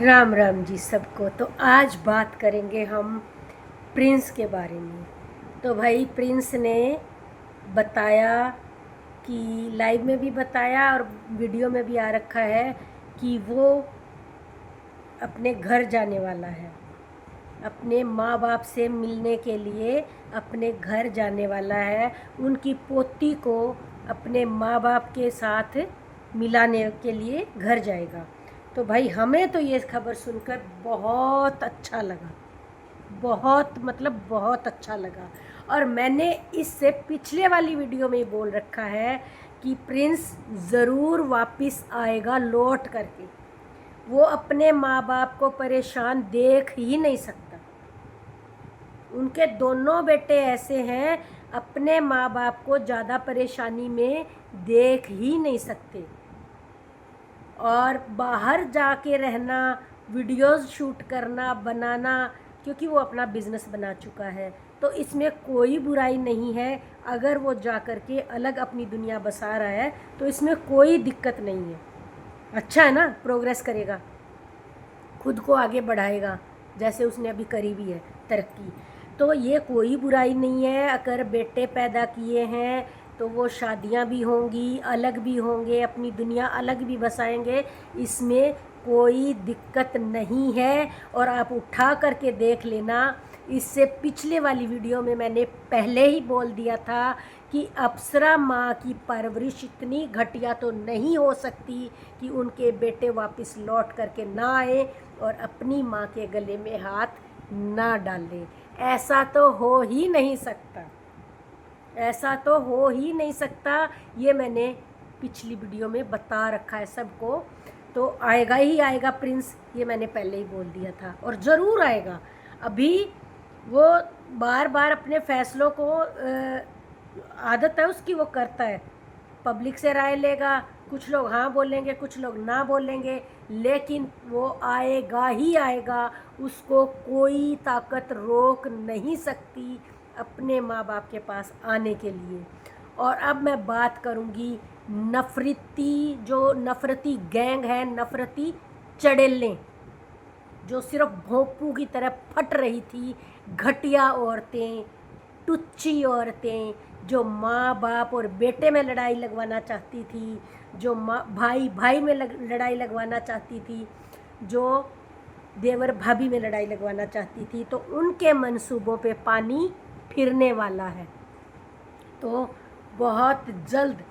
राम राम जी सबको। तो आज बात करेंगे हम प्रिंस के बारे में। तो भाई प्रिंस ने बताया कि लाइव में भी बताया और वीडियो में भी आ रखा है कि वो अपने घर जाने वाला है, अपने माँ बाप से मिलने के लिए अपने घर जाने वाला है, उनकी पोती को अपने माँ बाप के साथ मिलाने के लिए घर जाएगा। तो भाई हमें तो ये खबर सुनकर बहुत अच्छा लगा, बहुत मतलब बहुत अच्छा लगा। और मैंने इससे पिछले वाली वीडियो में बोल रखा है कि प्रिंस ज़रूर वापस आएगा लौट करके। वो अपने माँ बाप को परेशान देख ही नहीं सकता। उनके दोनों बेटे ऐसे हैं, अपने माँ बाप को ज़्यादा परेशानी में देख ही नहीं सकते। और बाहर जाके रहना, वीडियोस शूट करना, बनाना, क्योंकि वो अपना बिजनेस बना चुका है, तो इसमें कोई बुराई नहीं है। अगर वो जा कर के अलग अपनी दुनिया बसा रहा है तो इसमें कोई दिक्कत नहीं है। अच्छा है ना, प्रोग्रेस करेगा, खुद को आगे बढ़ाएगा, जैसे उसने अभी करी भी है तरक्की। तो ये कोई बुराई नहीं है। अगर बेटे पैदा किए हैं तो वो शादियां भी होंगी, अलग भी होंगे, अपनी दुनिया अलग भी बसाएंगे, इसमें कोई दिक्कत नहीं है। और आप उठा करके देख लेना, इससे पिछले वाली वीडियो में मैंने पहले ही बोल दिया था कि अप्सरा माँ की परवरिश इतनी घटिया तो नहीं हो सकती कि उनके बेटे वापस लौट करके ना आए और अपनी माँ के गले में हाथ ना डालें। ऐसा तो हो ही नहीं सकता, ऐसा तो हो ही नहीं सकता। ये मैंने पिछली वीडियो में बता रखा है सबको। तो आएगा ही आएगा प्रिंस, ये मैंने पहले ही बोल दिया था, और ज़रूर आएगा। अभी वो बार बार अपने फैसलों को आदत है उसकी, वो करता है, पब्लिक से राय लेगा, कुछ लोग हाँ बोलेंगे, कुछ लोग ना बोलेंगे, लेकिन वो आएगा ही आएगा। उसको कोई ताकत रोक नहीं सकती अपने माँ बाप के पास आने के लिए। और अब मैं बात करूँगी जो नफ़रती गैंग है, नफ़रती चड़ेलें, जो सिर्फ भोंपू की तरह फट रही थी, घटिया औरतें, टुच्ची औरतें, जो माँ बाप और बेटे में लड़ाई लगवाना चाहती थी, जो माँ भाई भाई में लड़ाई लगवाना चाहती थी, जो देवर भाभी में लड़ाई लगवाना चाहती थी, तो उनके मंसूबों पे पानी फिरने वाला है। तो बहुत जल्द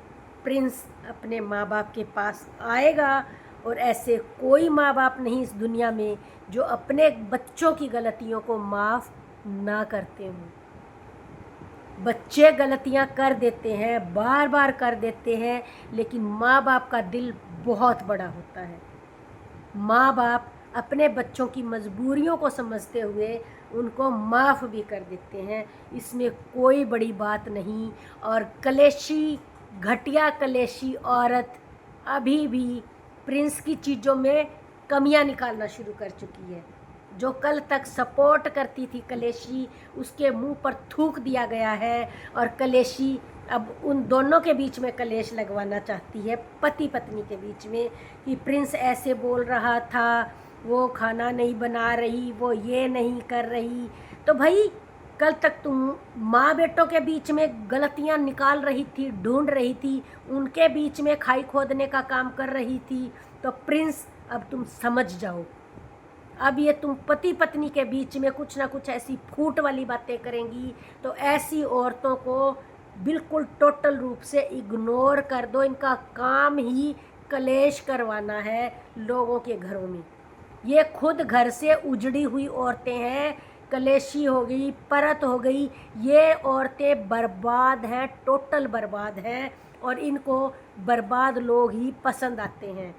प्रिंस अपने माँ बाप के पास आएगा। और ऐसे कोई माँ बाप नहीं इस दुनिया में जो अपने बच्चों की गलतियों को माफ़ ना करते हों। बच्चे गलतियां कर देते हैं, बार बार कर देते हैं, लेकिन माँ बाप का दिल बहुत बड़ा होता है। माँ बाप अपने बच्चों की मजबूरियों को समझते हुए उनको माफ़ भी कर देते हैं, इसमें कोई बड़ी बात नहीं। और कलेशी, घटिया कलेशी औरत अभी भी प्रिंस की चीज़ों में कमियां निकालना शुरू कर चुकी है। जो कल तक सपोर्ट करती थी कलेशी, उसके मुंह पर थूक दिया गया है। और कलेशी अब उन दोनों के बीच में कलेश लगवाना चाहती है, पति पत्नी के बीच में, कि प्रिंस ऐसे बोल रहा था, वो खाना नहीं बना रही, वो ये नहीं कर रही। तो भाई कल तक तुम माँ बेटों के बीच में गलतियाँ निकाल रही थी, ढूंढ रही थी, उनके बीच में खाई खोदने का काम कर रही थी। तो प्रिंस अब तुम समझ जाओ, अब ये तुम पति पत्नी के बीच में कुछ ना कुछ ऐसी फूट वाली बातें करेंगी तो ऐसी औरतों को बिल्कुल टोटल रूप से इग्नोर कर दो। इनका काम ही कलेश करवाना है लोगों के घरों में। ये खुद घर से उजड़ी हुई औरतें हैं, कलेशी हो गई, परत हो गई, ये औरतें बर्बाद हैं, टोटल बर्बाद हैं। और इनको बर्बाद लोग ही पसंद आते हैं।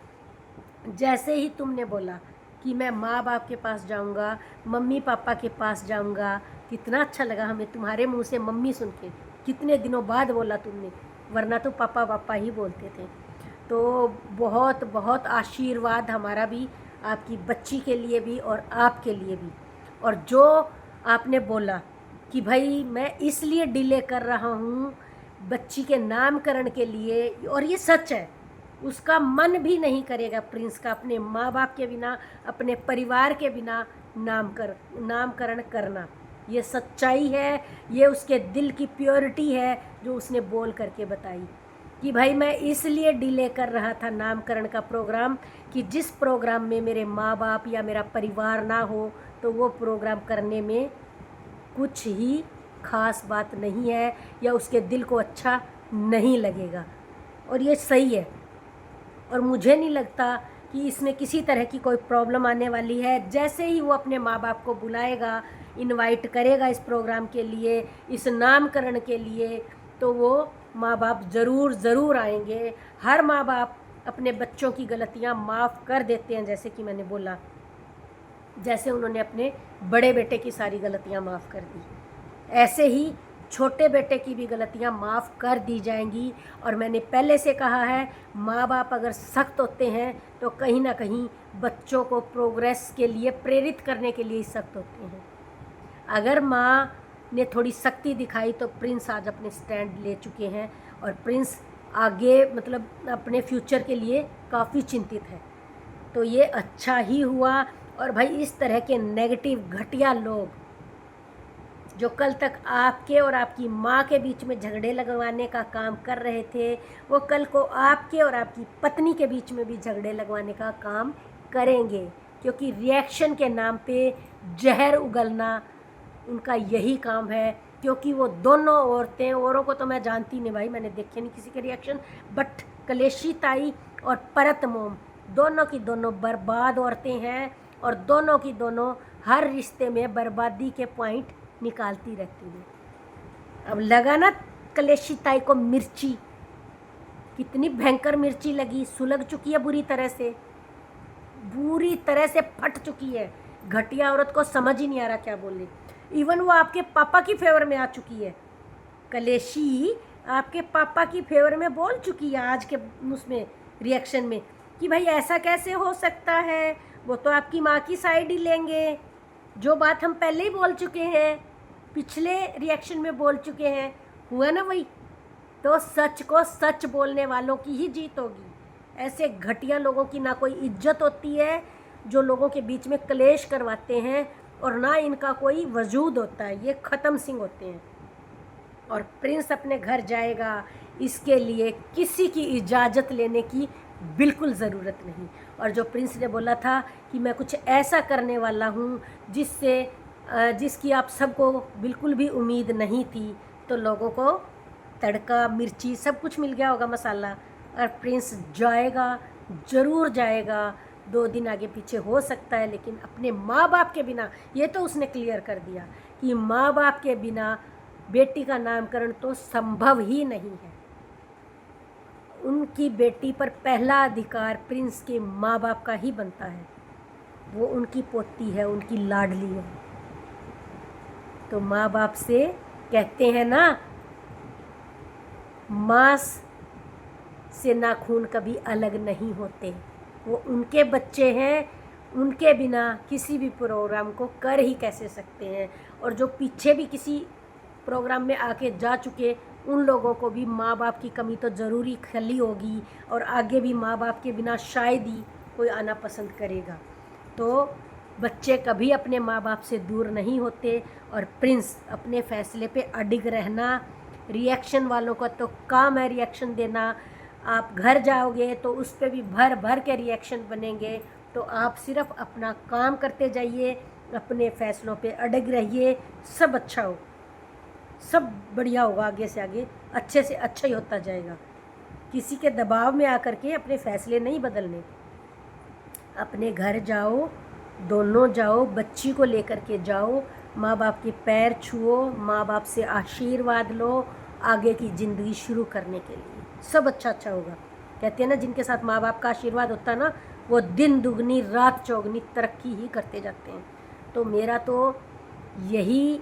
जैसे ही तुमने बोला कि मैं माँ बाप के पास जाऊँगा, मम्मी पापा के पास जाऊँगा, कितना अच्छा लगा हमें तुम्हारे मुंह से मम्मी सुन के। कितने दिनों बाद बोला तुमने, वरना तो पापा पापा ही बोलते थे। तो बहुत बहुत आशीर्वाद हमारा भी आपकी बच्ची के लिए भी और आपके लिए भी। और जो आपने बोला कि भाई मैं इसलिए डिले कर रहा हूँ बच्ची के नामकरण के लिए, और ये सच है, उसका मन भी नहीं करेगा प्रिंस का अपने माँ बाप के बिना, अपने परिवार के बिना नामकरण करना। ये सच्चाई है, ये उसके दिल की प्योरिटी है जो उसने बोल करके बताई कि भाई मैं इसलिए डिले कर रहा था नामकरण का प्रोग्राम कि जिस प्रोग्राम में मेरे माँ बाप या मेरा परिवार ना हो तो वो प्रोग्राम करने में कुछ ही खास बात नहीं है या उसके दिल को अच्छा नहीं लगेगा। और ये सही है, और मुझे नहीं लगता कि इसमें किसी तरह की कोई प्रॉब्लम आने वाली है। जैसे ही वो अपने माँ बाप को बुलाएगा, इनवाइट करेगा इस प्रोग्राम के लिए, इस नामकरण के लिए, तो वो माँ बाप ज़रूर आएंगे। हर माँ बाप अपने बच्चों की गलतियाँ माफ़ कर देते हैं, जैसे कि मैंने बोला, जैसे उन्होंने अपने बड़े बेटे की सारी गलतियाँ माफ़ कर दी, ऐसे ही छोटे बेटे की भी गलतियाँ माफ़ कर दी जाएंगी। और मैंने पहले से कहा है, माँ बाप अगर सख्त होते हैं तो कहीं ना कहीं बच्चों को प्रोग्रेस के लिए प्रेरित करने के लिए ही सख्त होते हैं। अगर माँ ने थोड़ी सख्ती दिखाई तो प्रिंस आज अपने स्टैंड ले चुके हैं और प्रिंस आगे मतलब अपने फ्यूचर के लिए काफ़ी चिंतित है। तो ये अच्छा ही हुआ। और भाई इस तरह के नेगेटिव घटिया लोग जो कल तक आपके और आपकी माँ के बीच में झगड़े लगवाने का काम कर रहे थे, वो कल को आपके और आपकी पत्नी के बीच में भी झगड़े लगवाने का काम करेंगे, क्योंकि रिएक्शन के नाम पे जहर उगलना उनका यही काम है। क्योंकि वो दोनों औरों को तो मैं जानती नहीं भाई, मैंने देखे नहीं किसी के रिएक्शन, बट कलेशी ताई और परत मोम दोनों की दोनों बर्बाद औरतें हैं और दोनों की दोनों हर रिश्ते में बर्बादी के पॉइंट निकालती रहती है। अब लगा ना कलेशी ताई को मिर्ची, कितनी भयंकर मिर्ची लगी, सुलग चुकी है बुरी तरह से फट चुकी है। घटिया औरत को समझ ही नहीं आ रहा क्या बोले। इवन वो आपके पापा की फेवर में आ चुकी है, कलेशी आपके पापा की फेवर में बोल चुकी है आज के उसमें रिएक्शन में कि भाई ऐसा कैसे हो सकता है, वो तो आपकी माँ की साइड ही लेंगे। जो बात हम पहले ही बोल चुके हैं, पिछले रिएक्शन में बोल चुके हैं, हुआ ना वही। तो सच को सच बोलने वालों की ही जीत होगी। ऐसे घटिया लोगों की ना कोई इज्जत होती है जो लोगों के बीच में क्लेश करवाते हैं, और ना इनका कोई वजूद होता है, ये ख़त्म सिंह होते हैं। और प्रिंस अपने घर जाएगा, इसके लिए किसी की इजाज़त लेने की बिल्कुल ज़रूरत नहीं। और जो प्रिंस ने बोला था कि मैं कुछ ऐसा करने वाला हूँ जिसकी आप सबको बिल्कुल भी उम्मीद नहीं थी, तो लोगों को तड़का मिर्ची सब कुछ मिल गया होगा, मसाला। और प्रिंस जाएगा, ज़रूर जाएगा। 2 दिन आगे पीछे हो सकता है, लेकिन अपने माँ बाप के बिना, ये तो उसने क्लियर कर दिया कि माँ बाप के बिना बेटी का नामकरण तो संभव ही नहीं है। उनकी बेटी पर पहला अधिकार प्रिंस के माँ बाप का ही बनता है। वो उनकी पोती है, उनकी लाडली है। तो माँ बाप से कहते हैं ना, मांस से नाखून कभी अलग नहीं होते। वो उनके बच्चे हैं, उनके बिना किसी भी प्रोग्राम को कर ही कैसे सकते हैं। और जो पीछे भी किसी प्रोग्राम में आके जा चुके, उन लोगों को भी माँ बाप की कमी तो ज़रूरी खली होगी, और आगे भी माँ बाप के बिना शायद ही कोई आना पसंद करेगा। तो बच्चे कभी अपने माँ बाप से दूर नहीं होते। और प्रिंस अपने फ़ैसले पे अडिग रहना। रिएक्शन वालों का तो काम है रिएक्शन देना। आप घर जाओगे तो उस पर भी भर भर के रिएक्शन बनेंगे। तो आप सिर्फ अपना काम करते जाइए, अपने फ़ैसलों पे अडिग रहिए, सब अच्छा हो, सब बढ़िया होगा, आगे से आगे अच्छे से अच्छा ही होता जाएगा। किसी के दबाव में आकर के अपने फ़ैसले नहीं बदलने। अपने घर जाओ, दोनों जाओ, बच्ची को लेकर के जाओ, माँ बाप के पैर छुओ, माँ बाप से आशीर्वाद लो आगे की ज़िंदगी शुरू करने के लिए। सब अच्छा होगा। कहते हैं ना, जिनके साथ माँ बाप का आशीर्वाद होता है ना, वो दिन दुगनी रात चौगनी तरक्की ही करते जाते हैं। तो मेरा तो यही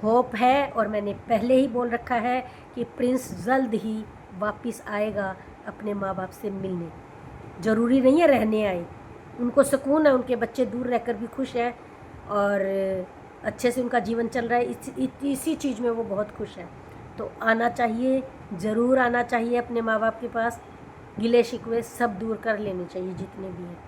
होप है, और मैंने पहले ही बोल रखा है कि प्रिंस जल्द ही वापस आएगा अपने माँ बाप से मिलने। ज़रूरी नहीं है रहने आए, उनको सुकून है, उनके बच्चे दूर रहकर भी खुश है और अच्छे से उनका जीवन चल रहा है। इसी चीज़ में वो बहुत खुश है। तो आना चाहिए, ज़रूर आना चाहिए अपने माँ बाप के पास। गिले शिकवे सब दूर कर लेने चाहिए जितने भी हैं।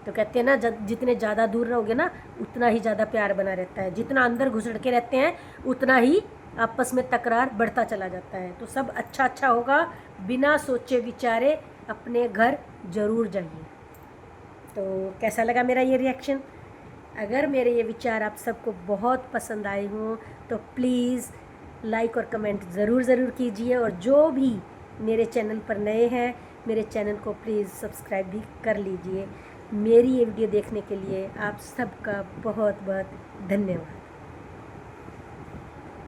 तो कहते हैं ना, जितने ज़्यादा दूर रहोगे ना उतना ही ज़्यादा प्यार बना रहता है, जितना अंदर घुसड़ के रहते हैं उतना ही आपस में तकरार बढ़ता चला जाता है। तो सब अच्छा अच्छा होगा, बिना सोचे विचारे अपने घर ज़रूर जाइए। तो कैसा लगा मेरा ये रिएक्शन? अगर मेरे ये विचार आप सबको बहुत पसंद आए हों तो प्लीज़ लाइक और कमेंट ज़रूर कीजिए, और जो भी मेरे चैनल पर नए हैं मेरे चैनल को प्लीज़ सब्सक्राइब भी कर लीजिए। मेरी ये वीडियो देखने के लिए आप सबका बहुत बहुत धन्यवाद।